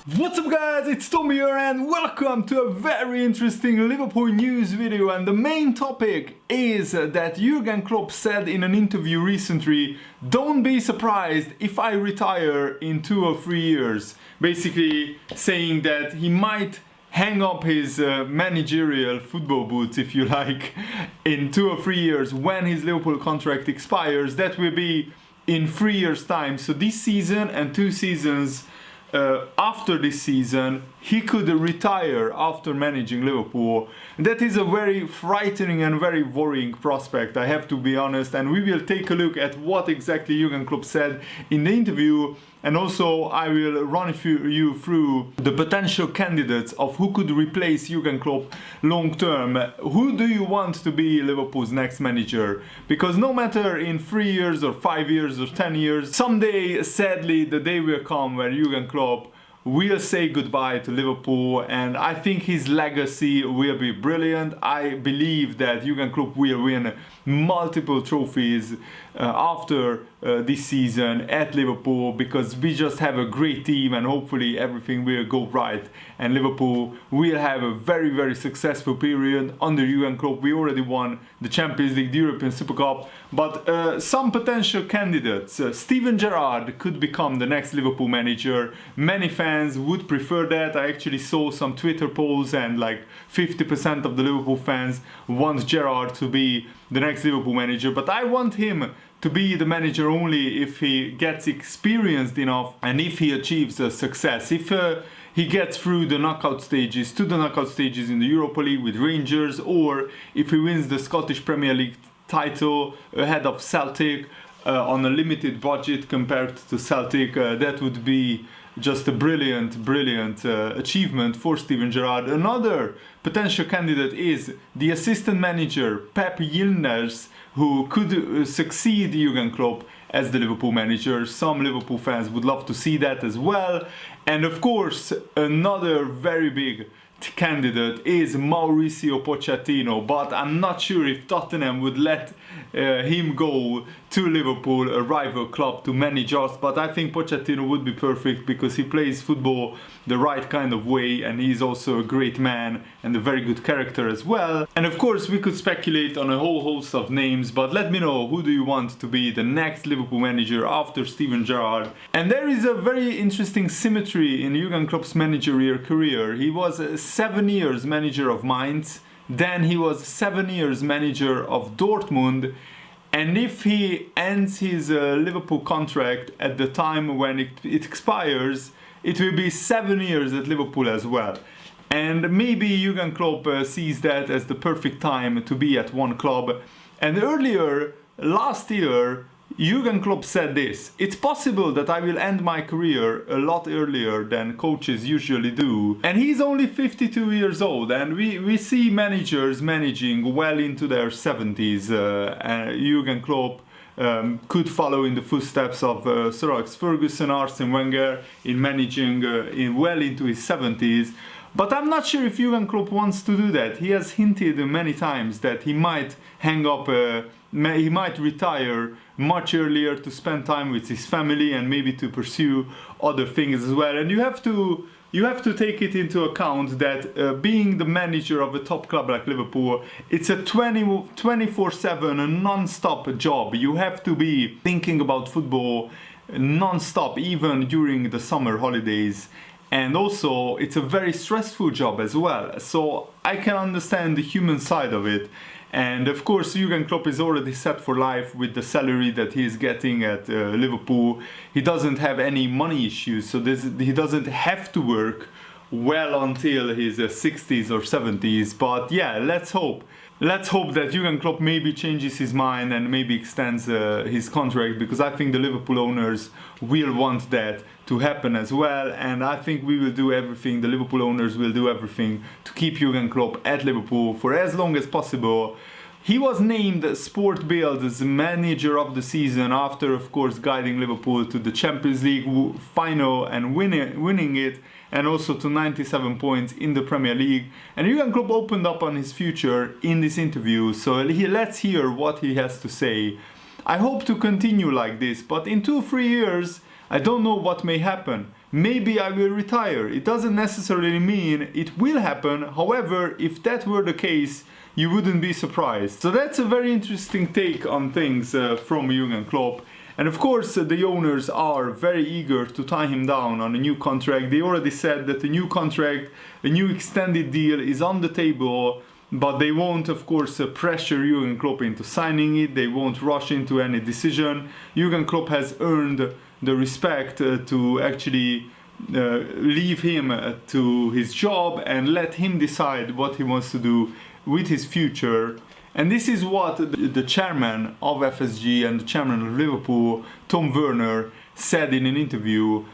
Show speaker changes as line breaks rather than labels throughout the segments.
What's up guys, it's Tom here and welcome to a very interesting Liverpool news video, and the main topic is that Jurgen Klopp said in an interview recently, don't be surprised if I retire in 2 or 3 years. Basically saying that he might hang up his managerial football boots, if you like, in 2 or 3 years when his Liverpool contract expires. That will be in 3 years time. So this season and 2 seasons after this season, he could retire after managing Liverpool. That is a very frightening and very worrying prospect, I have to be honest, and we will take a look at what exactly Jurgen Klopp said in the interview, and also I will run you through the potential candidates of who could replace Jurgen Klopp long term. Who do you want to be Liverpool's next manager? Because no matter in 3 years or 5 years or 10 years, someday, sadly, the day will come where Jurgen Klopp will say goodbye to Liverpool, and I think his legacy will be brilliant. I believe that Jurgen Klopp will win multiple trophies after this season at Liverpool, because we just have a great team and hopefully everything will go right and Liverpool will have a very successful period under Jurgen Klopp. We already won the Champions League, the European Super Cup, but some potential candidates. Steven Gerrard could become the next Liverpool manager. Many fans would prefer that. I actually saw some Twitter polls and like 50% of the Liverpool fans want Gerrard to be the next Liverpool manager, but I want him to be the manager only if he gets experienced enough and if he achieves a success. If he gets through the knockout stages, to the knockout stages in the Europa League with Rangers, or if he wins the Scottish Premier League title ahead of Celtic on a limited budget compared to Celtic, that would be just a brilliant achievement for Steven Gerrard. Another potential candidate is the assistant manager Pep Yilmaz, who could succeed Jurgen Klopp as the Liverpool manager. Some Liverpool fans would love to see that as well. And of course, another very big candidate is Mauricio Pochettino, but I'm not sure if Tottenham would let him go to Liverpool, a rival club, to manage us. But I think Pochettino would be perfect because he plays football the right kind of way and he's also a great man and a very good character as well. And of course we could speculate on a whole host of names, but let me know, who do you want to be the next Liverpool manager after Steven Gerrard? And there is a very interesting symmetry in Jurgen Klopp's managerial career. He was 7 years manager of Mainz, then he was 7 years manager of Dortmund, and if he ends his Liverpool contract at the time when it expires, it will be 7 years at Liverpool as well. And maybe Jurgen Klopp sees that as the perfect time to be at one club. And earlier, last year, Jurgen Klopp said this: it's possible that I will end my career a lot earlier than coaches usually do. And he's only 52 years old, and we see managers managing well into their 70s. Jurgen Klopp could follow in the footsteps of Sir Alex Ferguson, Arsene Wenger in managing well into his 70s. But I'm not sure if Jurgen Klopp wants to do that. He has hinted many times that he might hang up, he might retire much earlier to spend time with his family and maybe to pursue other things as well. And you have to take it into account that being the manager of a top club like Liverpool, it's a 24/7 a non-stop job. You have to be thinking about football non-stop, even during the summer holidays. And also, it's a very stressful job as well. So I can understand the human side of it. And of course, Jurgen Klopp is already set for life with the salary that he is getting at Liverpool. He doesn't have any money issues, so he doesn't have to work well until his 60s or 70s. But yeah, let's hope that Jurgen Klopp maybe changes his mind and maybe extends his contract, because I think the Liverpool owners will want that to happen as well. And I think we will do everything, the Liverpool owners will do everything to keep Jurgen Klopp at Liverpool for as long as possible. He was named Sport Bill's manager of the season after, of course, guiding Liverpool to the Champions League final and winning it, and also to 97 points in the Premier League. And Jurgen Klopp opened up on his future in this interview, so let's hear what he has to say. I hope to continue like this, but in 2-3 years, I don't know what may happen. maybe I will retire. It doesn't necessarily mean it will happen. However, if that were the case, you wouldn't be surprised. So that's a very interesting take on things from Jurgen Klopp. And of course, the owners are very eager to tie him down on a new contract. They already said that the new contract, a new extended deal is on the table, but they won't, of course, pressure Jurgen Klopp into signing it. They won't rush into any decision. Jurgen Klopp has earned the respect to actually leave him to his job and let him decide what he wants to do with his future. And this is what the chairman of FSG and the chairman of Liverpool, Tom Wagner, said in an interview.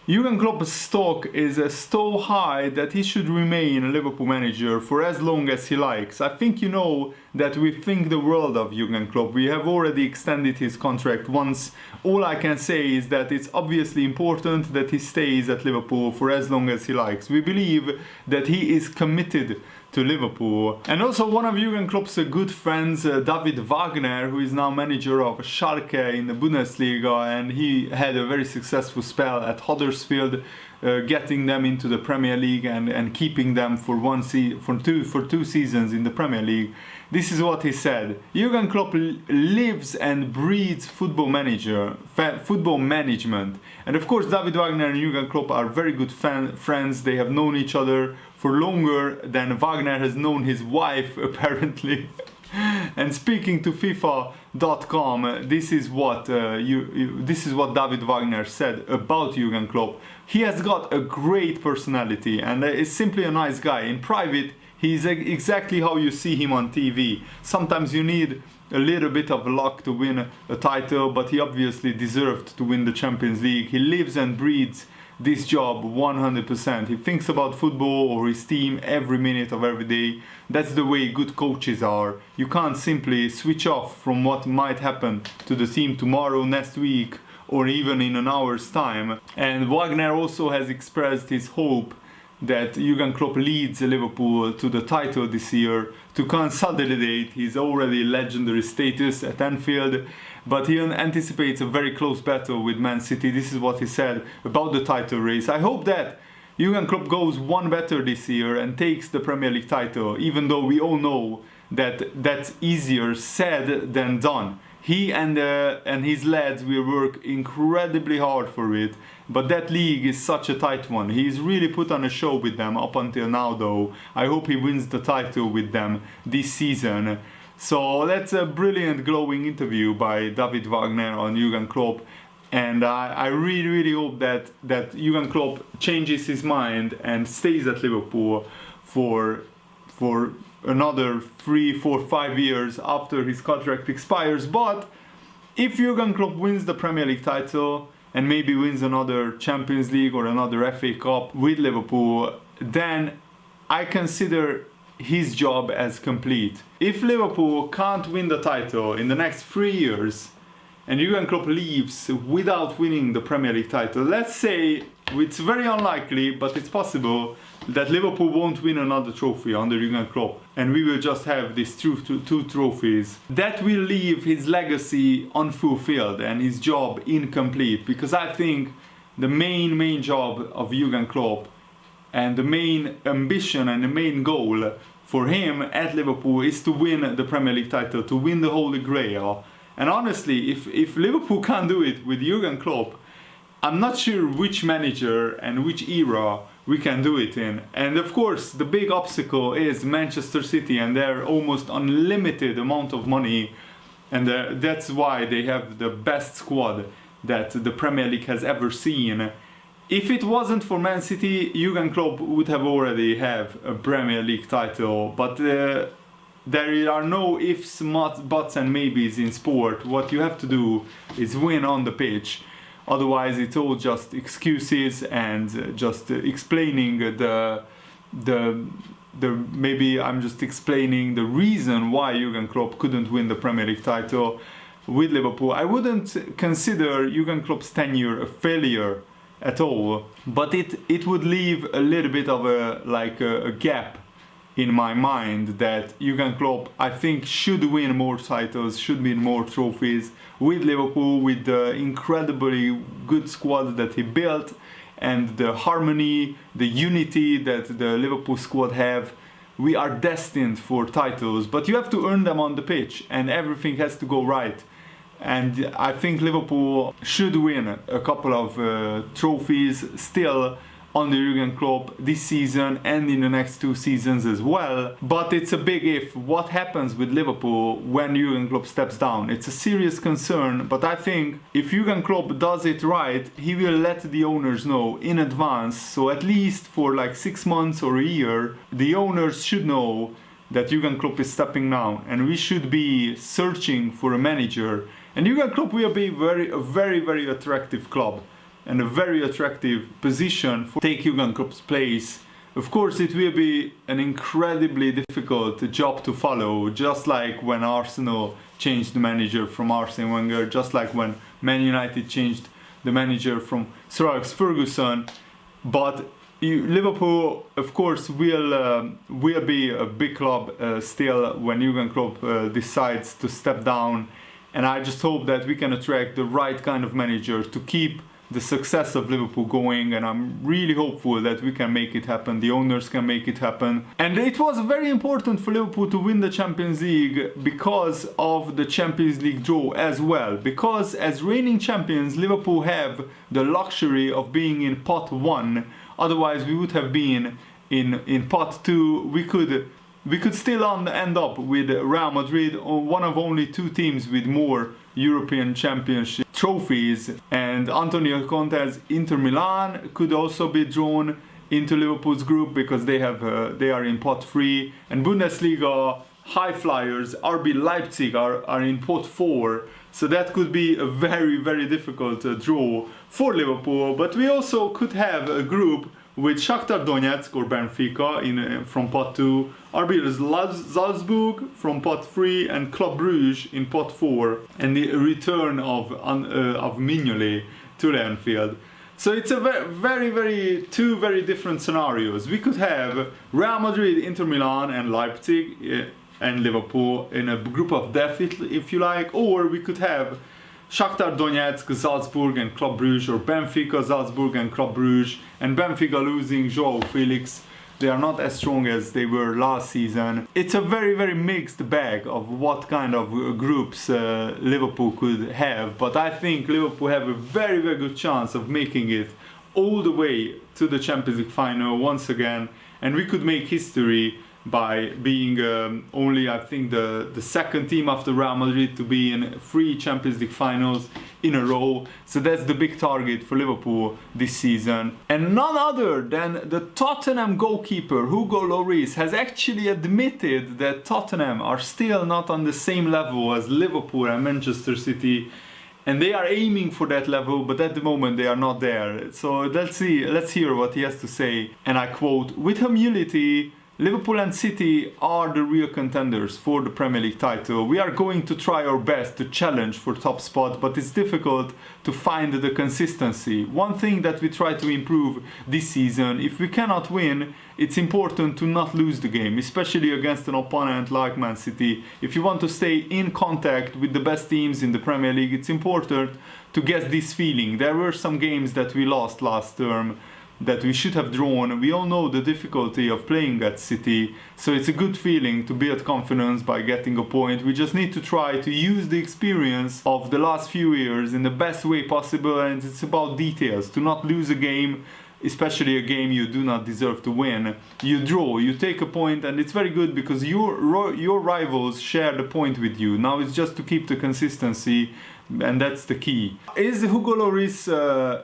Jurgen Klopp's stock is so high that he should remain a Liverpool manager for as long as he likes. I think you know that we think the world of Jurgen Klopp. We have already extended his contract once. All I can say is that it's obviously important that he stays at Liverpool for as long as he likes. We believe that he is committed to Liverpool. And also one of Jurgen Klopp's good friends, David Wagner, who is now manager of Schalke in the Bundesliga, and he had a very successful spell at Huddersfield, getting them into the Premier League and keeping them for two seasons in the Premier League. This is what he said. Jurgen Klopp lives and breathes football management. And of course, David Wagner and Jurgen Klopp are very good friends. They have known each other for longer than Wagner has known his wife, apparently. And speaking to FIFA.com, this is what David Wagner said about Jurgen Klopp. He has got a great personality and is simply a nice guy. In private, he's exactly how you see him on TV. Sometimes you need a little bit of luck to win a title, but he obviously deserved to win the Champions League. He lives and breathes this job 100%. He thinks about football or his team every minute of every day. That's the way good coaches are. You can't simply switch off from what might happen to the team tomorrow, next week, or even in an hour's time. And Wagner also has expressed his hope that Jurgen Klopp leads Liverpool to the title this year to consolidate his already legendary status at Anfield, but he anticipates a very close battle with Man City. This is what he said about the title race. I hope that Jurgen Klopp goes one better this year and takes the Premier League title, even though we all know that that's easier said than done. He and his lads will work incredibly hard for it, but that league is such a tight one. He's really put on a show with them up until now, though. I hope he wins the title with them this season. So that's a brilliant, glowing interview by David Wagner on Jurgen Klopp, and I really hope that Jurgen Klopp changes his mind and stays at Liverpool for another 3, 4, 5 years after his contract expires. But if Jurgen Klopp wins the Premier League title and maybe wins another Champions League or another FA Cup with Liverpool, then I consider his job as complete. If Liverpool can't win the title in the next 3 years and Jurgen Klopp leaves without winning the Premier League title, let's say, it's very unlikely, but it's possible that Liverpool won't win another trophy under Jurgen Klopp and we will just have these two trophies. That will leave his legacy unfulfilled and his job incomplete, because I think the main job of Jurgen Klopp and the main ambition and the main goal for him at Liverpool is to win the Premier League title, to win the Holy Grail. And honestly, if Liverpool can't do it with Jurgen Klopp, I'm not sure which manager and which era we can do it in. And of course, the big obstacle is Manchester City and their almost unlimited amount of money. And that's why they have the best squad that the Premier League has ever seen. If it wasn't for Man City, Jurgen Klopp would have already have a Premier League title. But there are no ifs, buts and maybes in sport. What you have to do is win on the pitch. Otherwise, it's all just excuses and just explaining maybe I'm just explaining the reason why Jurgen Klopp couldn't win the Premier League title with Liverpool. I wouldn't consider Jurgen Klopp's tenure a failure at all, but it would leave a little bit of a gap in my mind that Jurgen Klopp, I think, should win more titles, should win more trophies with Liverpool, with the incredibly good squad that he built. and the harmony, the unity that the Liverpool squad have, we are destined for titles, but you have to earn them on the pitch and everything has to go right. And I think Liverpool should win a couple of trophies still under Jurgen Klopp this season and in the next 2 seasons as well. But it's a big if. What happens with Liverpool when Jurgen Klopp steps down? It's a serious concern, but I think if Jurgen Klopp does it right, he will let the owners know in advance. So at least for like 6 months or a year, the owners should know that Jurgen Klopp is stepping down and we should be searching for a manager. And Jurgen Klopp will be a very attractive club and a very attractive position for take Jurgen Klopp's place. Of course, it will be an incredibly difficult job to follow, just like when Arsenal changed the manager from Arsene Wenger, just like when Man United changed the manager from Sir Alex Ferguson. But Liverpool, of course, will be a big club still when Jurgen Klopp decides to step down. And I just hope that we can attract the right kind of manager to keep the success of Liverpool going, and I'm really hopeful that we can make it happen, the owners can make it happen. And it was very important for Liverpool to win the Champions League because of the Champions League draw as well, because as reigning champions Liverpool have the luxury of being in pot 1, otherwise we would have been in pot 2. We could still end up with Real Madrid, one of only 2 teams with more European Championship trophies, and Antonio Conte's Inter Milan could also be drawn into Liverpool's group because they are in pot 3, and Bundesliga high flyers RB Leipzig are in pot 4, so that could be a very difficult draw for Liverpool. But we also could have a group with Shakhtar Donetsk or Benfica from pot 2, RB Salzburg from pot 3, and Club Brugge in pot 4, and the return of Mignolet to the Anfield. So it's a two very different scenarios. We could have Real Madrid, Inter Milan, and Leipzig and Liverpool in a group of death, if you like, or we could have Shakhtar Donetsk, Salzburg and Club Brugge, or Benfica, Salzburg and Club Brugge, and Benfica losing João Felix. They are not as strong as they were last season. It's a very mixed bag of what kind of groups Liverpool could have, but I think Liverpool have a very good chance of making it all the way to the Champions League final once again, and we could make history by being only, I think, the second team after Real Madrid to be in 3 Champions League finals in a row. So that's the big target for Liverpool this season. And none other than the Tottenham goalkeeper Hugo Lloris has actually admitted that Tottenham are still not on the same level as Liverpool and Manchester City, and they are aiming for that level, but at the moment they are not there. So let's hear what he has to say, and I quote, "With humility, Liverpool and City are the real contenders for the Premier League title. We are going to try our best to challenge for top spot, but it's difficult to find the consistency. One thing that we try to improve this season, if we cannot win, it's important to not lose the game, especially against an opponent like Man City. If you want to stay in contact with the best teams in the Premier League, it's important to get this feeling. There were some games that we lost last term that we should have drawn. We all know the difficulty of playing at City, so it's a good feeling to build confidence by getting a point. We just need to try to use the experience of the last few years in the best way possible, and it's about details, to not lose a game, especially a game you do not deserve to win. You draw, you take a point, and it's very good because your rivals share the point with you. Now it's just to keep the consistency, and that's the key." Is Hugo Lloris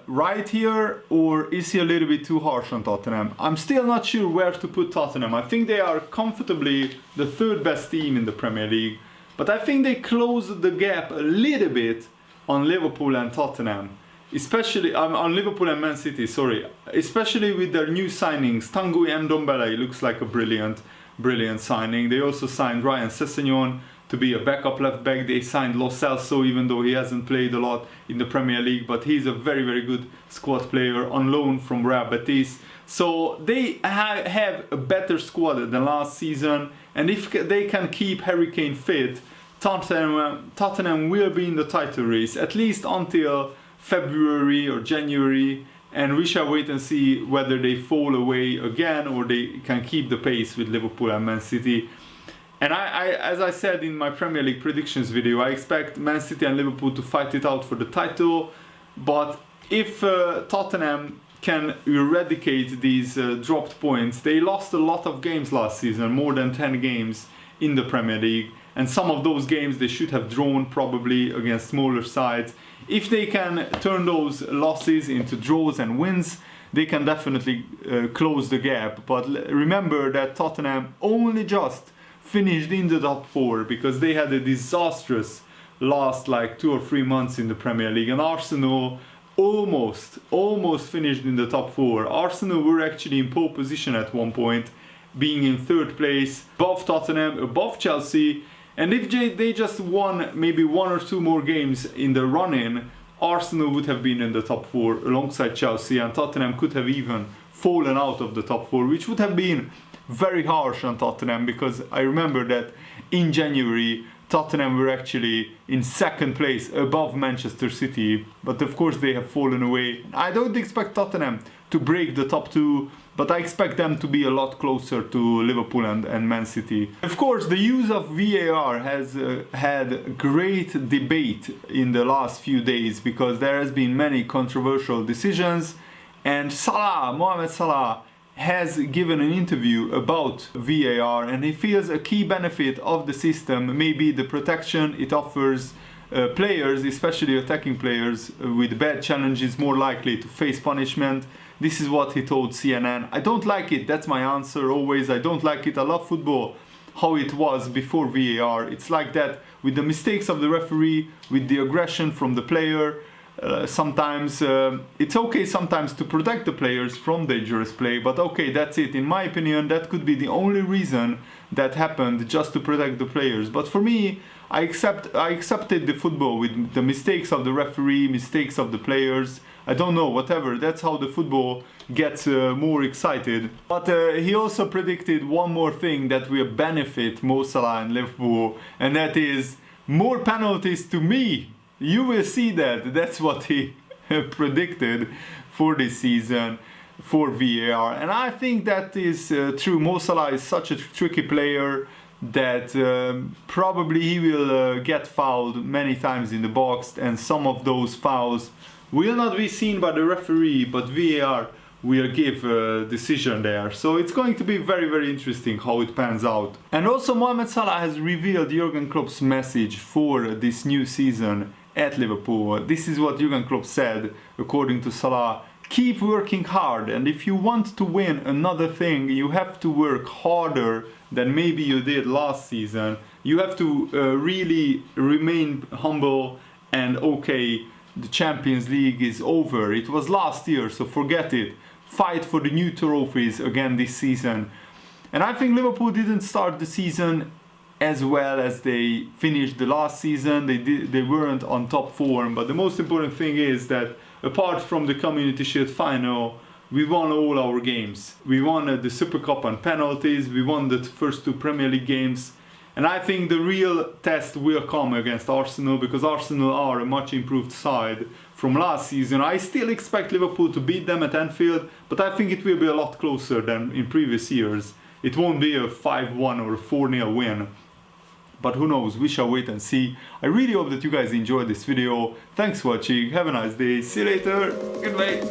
right here, or is he a little bit too harsh on Tottenham? I'm still not sure where to put Tottenham. I think they are comfortably the 3rd best team in the Premier League, but I think they closed the gap a little bit on Liverpool and Tottenham. Especially on Liverpool and Man City, especially with their new signings. Tanguy Ndombele looks like a brilliant signing. They also signed Ryan Sessegnon to be a backup left back. They signed Lo Celso, even though he hasn't played a lot in the Premier League, but he's a very good squad player on loan from Real Betis. So they have a better squad than last season, and if they can keep Harry Kane fit, Tottenham will be in the title race at least until February or January, and we shall wait and see whether they fall away again or they can keep the pace with Liverpool and Man City. And as I said in my Premier League predictions video, I expect Man City and Liverpool to fight it out for the title. But if Tottenham can eradicate these dropped points, they lost a lot of games last season, more than 10 games in the Premier League. And some of those games they should have drawn probably against smaller sides. If they can turn those losses into draws and wins, they can definitely close the gap. But remember that Tottenham only just finished in the top 4 because they had a disastrous last like 2 or 3 months in the Premier League, and Arsenal almost finished in the top 4. Arsenal were actually in pole position at one point, being in 3rd place, above Tottenham, above Chelsea, and if they just won maybe 1 or 2 more games in the run-in, Arsenal would have been in the top 4 alongside Chelsea, and Tottenham could have even fallen out of the top 4, which would have been very harsh on Tottenham, because I remember that in January Tottenham were actually in 2nd place above Manchester City, but of course they have fallen away. I don't expect Tottenham to break the top 2, but I expect them to be a lot closer to Liverpool and Man City. Of course, the use of VAR has had great debate in the last few days, because there has been many controversial decisions, and Mohamed Salah has given an interview about VAR, and he feels a key benefit of the system may be the protection it offers players, especially attacking players with bad challenges, more likely to face punishment. This is what he told CNN. I don't like it, that's my answer always. I don't like it. I love football how it was before VAR. It's like that with the mistakes of the referee, with the aggression from the player. Sometimes it's okay sometimes to protect the players from dangerous play, but okay, that's it. In my opinion, that could be the only reason that happened, just to protect the players. But for me, I accepted the football with the mistakes of the referee, mistakes of the players. I don't know, whatever. That's how the football gets more excited. But he also predicted one more thing that will benefit Mo Salah and Liverpool, and that is more penalties to me. You will see that. That's what he predicted for this season for VAR. And I think that is true. Mo Salah is such a tricky player that probably he will get fouled many times in the box, and some of those fouls will not be seen by the referee, but VAR will give a decision there. So it's going to be very, very interesting how it pans out. And also Mohamed Salah has revealed Jurgen Klopp's message for this new season at Liverpool. This is what Jurgen Klopp said, according to Salah: keep working hard, and if you want to win another thing, you have to work harder than maybe you did last season. You have to really remain humble, and okay, the Champions League is over. It was last year, so forget it. Fight for the new trophies again this season. And I think Liverpool didn't start the season as well as they finished the last season. They weren't on top form, but the most important thing is that apart from the Community Shield final, we won all our games. We won the Super Cup on penalties, we won the first 2 Premier League games, and I think the real test will come against Arsenal, because Arsenal are a much improved side from last season. I still expect Liverpool to beat them at Anfield, but I think it will be a lot closer than in previous years. It won't be a 5-1 or a 4-0 win. But who knows, we shall wait and see. I really hope that you guys enjoyed this video. Thanks for watching, have a nice day, see you later, goodbye.